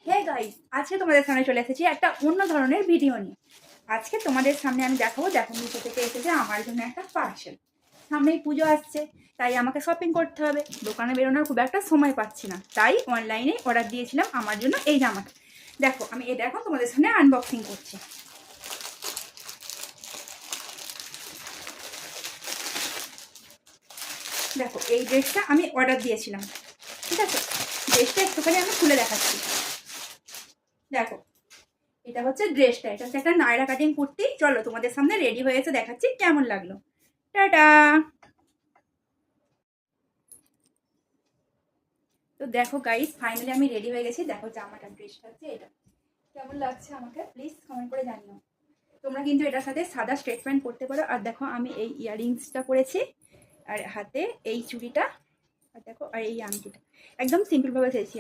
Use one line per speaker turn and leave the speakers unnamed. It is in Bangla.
হে গাইস, আজকে তোমাদের সামনে চলে এসেছি একটা অন্য ধরনের ভিডিও নিয়ে। আজকে তোমাদের সামনে আমি দেখাবো, দেখো নিচে থেকে এসেছে আমার জন্য একটা পার্সেল। সামনেই পুজো আসছে, তাই আমাকে শপিং করতে হবে। দোকানে বেরোনোর খুব একটা সময় পাচ্ছি না, তাই অনলাইনে অর্ডার দিয়েছিলাম আমার জন্য এই জামাটা। দেখো আমি এটা এখন তোমাদের সামনে আনবক্সিং করছি। দেখো এই ড্রেসটা আমি অর্ডার দিয়েছিলাম, ঠিক আছে? ড্রেসটা একটুখানি আমি খুলে দেখাচ্ছি। দেখো এটা হচ্ছে ড্রেসটা, এটা হচ্ছে একটা নায়রা কাটিং কুর্তি। চলো তোমাদের সামনে রেডি হয়েছে, দেখাচ্ছি কেমন লাগলো। টাটা। তো দেখো গাইস, ফাইনালি আমি রেডি হয়ে গেছি। দেখো জামাটা, ড্রেসটা হচ্ছে এটা। কেমন লাগছে আমাকে প্লিজ কমেন্ট করে জানিও। তোমরা কিন্তু এটার সাথে সাদা স্ট্রেট প্যান্ট পরতে পারো। আর দেখো আমি এই ইয়াররিংসটা পরেছি, আর হাতে এই চুড়িটা, আর দেখো আর এই আংটিটা। একদম সিম্পল ভাবে চেয়েছি।